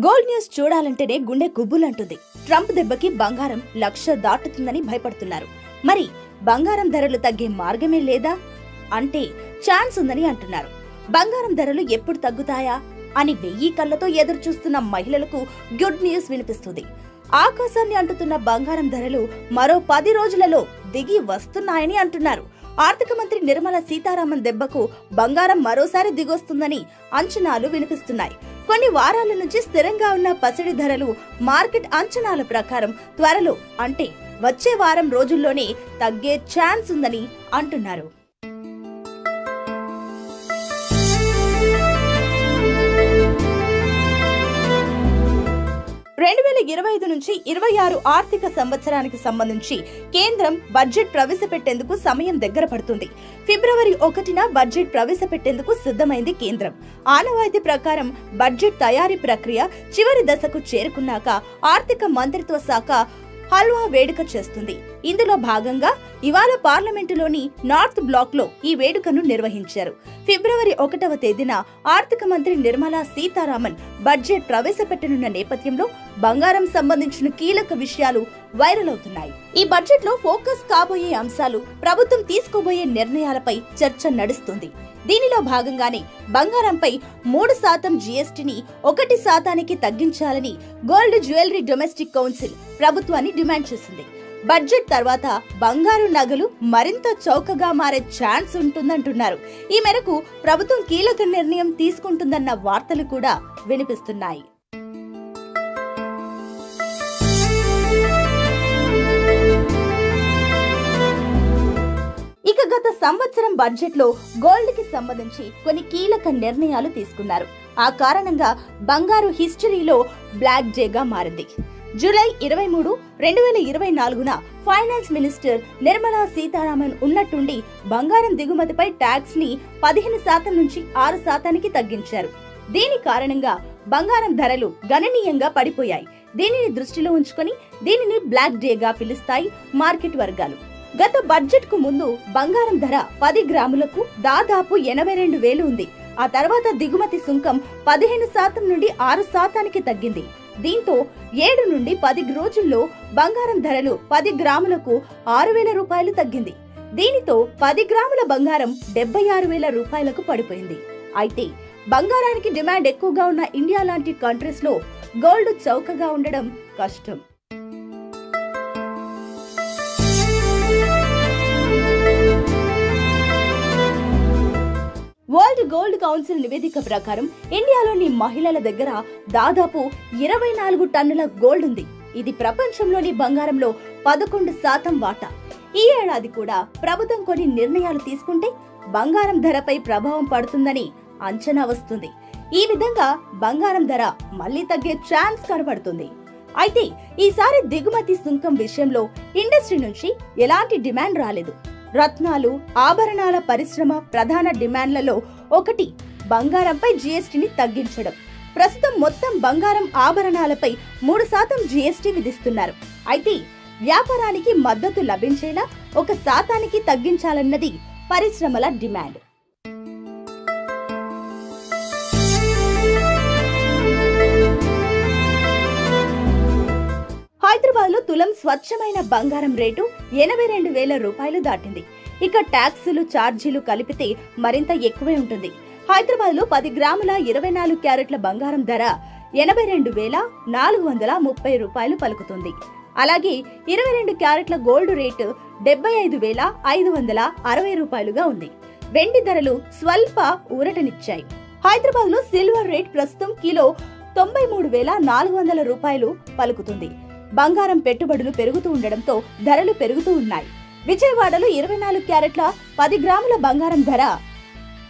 Gold news చూడాలంటేనే గుండె గుబ్బులంటుంది. Trump దెబ్బకి బంగారం 1,00,000 దాటుతుందని భయపడుతున్నారు. మరి బంగారం ధరలు తగ్గే మార్గమే లేదా అంటే ఛాన్స్ ఉందని అంటున్నారు. బంగారం ధరలు ఎప్పుడు తగ్గుతాయా అని 1000 కళ్ళతో ఎదురు చూస్తున్న మహిళలకు గుడ్ న్యూస్ వినిపిస్తుంది. ఆకాశాన్ని అంటుతున్న బంగారం ధరలు మరో 10 రోజులలో దిగి వస్తున్నాయని అంటున్నారు. ఆర్థిక మంత్రి నిర్మలా సీతారామన్ దెబ్బకు బంగారం మరోసారి దిగొస్తుందని అంచనాలు వినిపిస్తున్నాయి. కొన్ని వారాల నుంచి స్థిరంగా ఉన్న పసిడి ధరలు మార్కెట్ అంచనాల ప్రకారం త్వరలో అంటే వచ్చే వారం రోజుల్లోనే తగ్గే ఛాన్స్ ఉందని అంటున్నారు. 2025 నుంచి 26 ఆర్థిక సంవత్సరానికి సంబంధించి కేంద్రం బడ్జెట్ ప్రవేశపెట్టేందుకు సమయం దగ్గర పడుతుంది. ఫిబ్రవరి 1న బడ్జెట్ ప్రవేశపెట్టేందుకు సిద్ధమైంది కేంద్రం. ఆనవాయితీ ప్రకారం బడ్జెట్ తయారీ ప్రక్రియ చివరి దశకు చేరుకున్నాక ఆర్థిక మంత్రిత్వ శాఖ హల్వా వేడుక చేస్తుంది. ఇందులో భాగంగా ఇవాళ పార్లమెంటులోని నార్త్ బ్లాక్ లో ఈ వేడుకను నిర్వహించారు. ఫిబ్రవరి 1వ తేదీన ఆర్థిక మంత్రి నిర్మలా సీతారామన్ బడ్జెట్ ప్రవేశపెట్టనున్న నేపథ్యంలో బంగారం సంబంధించిన కీలక విషయాలు వైరల్ అవుతున్నాయి. ఈ బడ్జెట్ లో ఫోకస్ కాబోయే అంశాలు, ప్రభుత్వం తీసుకోబోయే నిర్ణయాలపై చర్చ నడుస్తుంది. దీనిలో భాగంగానే బంగారంపై 3% జీఎస్టీని 1% తగ్గించాలని గోల్డ్ జ్యువెలరీ డొమెస్టిక్ కౌన్సిల్ ప్రభుత్వాన్ని డిమాండ్ చేసింది. బడ్జెట్ తర్వాత బంగారు నగలు మరింత చౌకగా మారే ఛాన్స్ ఉంటుందంటున్నారు. ఈ మేరకు ప్రభుత్వం కీలక నిర్ణయం తీసుకుంటుందన్న వార్తలు కూడా వినిపిస్తున్నాయి. ఇక గత సంవత్సరం బడ్జెట్ లో గోల్డ్ కి సంబంధించి కొన్ని కీలక నిర్ణయాలు తీసుకున్నారు. ఆ కారణంగా బంగారు హిస్టరీలో బ్లాక్ డేగా మారింది. జూలై 23, 2024న ఫైనాన్స్ మినిస్టర్ నిర్మలా సీతారామన్ ఉన్నట్టుండి బంగారం దిగుమతిపై ట్యాక్స్ ని 15% నుంచి 6%కి తగ్గించారు. దీని కారణంగా బంగారం ధరలు గణనీయంగా పడిపోయాయి. దీనిని దృష్టిలో ఉంచుకొని దీనిని బ్లాక్ డేగా పిలుస్తాయి మార్కెట్ వర్గాలు. గత బడ్జెట్ కు ముందు బంగారం ధర 10 గ్రాములకు దాదాపు 82,000 ఉంది. ఆ తర్వాత దిగుమతి సుంకం 15% నుండి 6%కి తగ్గింది. దీంతో 7 నుండి 10 రోజుల్లో బంగారం ధరలు 10 గ్రాములకు 6,000 రూపాయలు తగ్గింది. దీనితో 10 గ్రాముల బంగారం 76,000 రూపాయలకు పడిపోయింది. అయితే బంగారానికి డిమాండ్ ఎక్కువగా ఉన్న ఇండియా లాంటి కంట్రీస్ లో గోల్డ్ చౌకగా ఉండడం కష్టం. వరల్డ్ గోల్డ్ కౌన్సిల్ నివేదిక ప్రకారం ఇండియాలోని మహిళల దగ్గర దాదాపు 24 టన్నుల గోల్డ్ ఉంది. ఇది ప్రపంచంలోని బంగారంలో 11% వాటా. ఈ ఏడాది కూడా ప్రభుత్వం కొన్ని నిర్ణయాలు తీసుకుంటే బంగారం ధరపై ప్రభావం పడుతుందని అంచనా వస్తుంది. ఈ విధంగా బంగారం ధర మళ్లీ తగ్గే ఛాన్స్ కనబడుతుంది. అయితే ఈసారి దిగుమతి సుంకం విషయంలో ఇండస్ట్రీ నుంచి ఎలాంటి డిమాండ్ రాలేదు. రత్నాలు, ఆభరణాల పరిశ్రమ ప్రధాన డిమాండ్లలో ఒకటి బంగారంపై జీఎస్టీని తగ్గించడం. ప్రస్తుతం మొత్తం బంగారం ఆభరణాలపై 3% జీఎస్టీ విధిస్తున్నారు. అయితే వ్యాపారానికి మద్దతు లభించేలా 1% తగ్గించాలన్నది పరిశ్రమల డిమాండ్. హైదరాబాద్ లో తులం స్వచ్ఛమైన బంగారం రేటు 82,000 రూపాయలు దాటింది. ఇక ట్యాక్సులు, ఛార్జీలు కలిపితే మరింత ఎక్కువే ఉంటుంది. హైదరాబాద్ లో 10 గ్రాముల 24 క్యారెట్ల బంగారం ధర 82,430 రూపాయలు పలుకుతుంది. అలాగే 22 క్యారెట్ల గోల్డ్ రేటు 75,560 రూపాయలుగా ఉంది. వెండి ధరలు స్వల్ప ఊరటనిచ్చాయి. హైదరాబాద్ లో సిల్వర్ రేట్ ప్రస్తుతం కిలో 93,400 రూపాయలు పలుకుతుంది. బంగారం పెట్టుబడులు పెరుగుతూ ఉండడంతో ధరలు పెరుగుతూ ఉన్నాయి. విజయవాడలో 24 క్యారెట్ల 10 గ్రాముల బంగారం ధర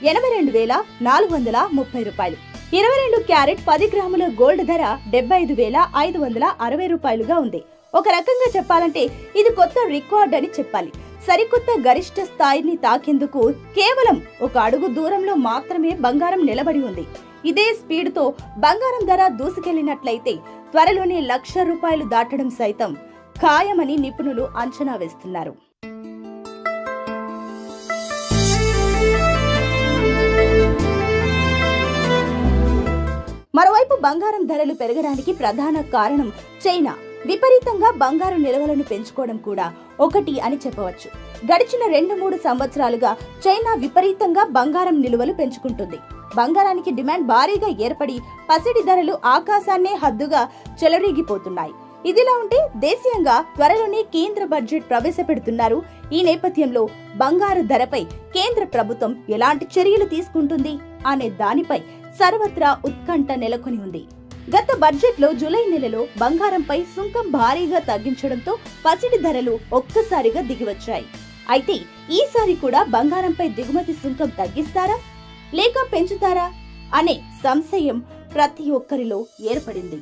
82,430 రూపాయలు. 22 క్యారెట్ 10 గ్రాముల గోల్డ్ ధర 75,560 రూపాయలుగా ఉంది. ఒక రకంగా చెప్పాలంటే ఇది కొత్త రికార్డ్ అని చెప్పాలి. సరికొత్త గరిష్ట స్థాయిని తాకేందుకు కేవలం ఒక అడుగు దూరంలో మాత్రమే బంగారం నిలబడి ఉంది. ఇదే స్పీడ్ తో బంగారం ధర దూసుకెళ్లినట్లయితే త్వరలోనే 1,00,000 రూపాయలు దాటడం సైతం ఖాయమని నిపుణులు అంచనా వేస్తున్నారు. మరోవైపు బంగారం ధరలు పెరగడానికి ప్రధాన కారణం చైనా విపరీతంగా బంగారు నిల్వలను పెంచుకోవడం కూడా ఒకటి అని చెప్పవచ్చు. గడిచిన 2-3 సంవత్సరాలుగా చైనా విపరీతంగా బంగారం నిల్వలు పెంచుకుంటుంది. బంగారానికి డిమాండ్ భారీగా ఏర్పడి పసిడి ధరలు ఆకాశాన్నే హద్దుగా చెలరేగిపోతున్నాయి. ఇదిలా ఉంటే దేశీయంగా త్వరలోనే కేంద్ర బడ్జెట్ ప్రవేశపెడుతున్నారు. ఈ నేపథ్యంలో బంగారు ధరపై కేంద్ర ప్రభుత్వం ఎలాంటి చర్యలు తీసుకుంటుంది అనే దానిపై సర్వత్రా ఉత్కంఠ నెలకొని ఉంది. గత బడ్జెట్ లో జూలై నెలలో బంగారంపై సుంకం భారీగా తగ్గించడంతో పసిడి ధరలు ఒక్కసారిగా దిగివచ్చాయి. అయితే ఈసారి కూడా బంగారంపై దిగుమతి సుంకం తగ్గిస్తారా లేక పెంచుతారా అనే సంశయం ప్రతి ఒక్కరిలో ఏర్పడింది.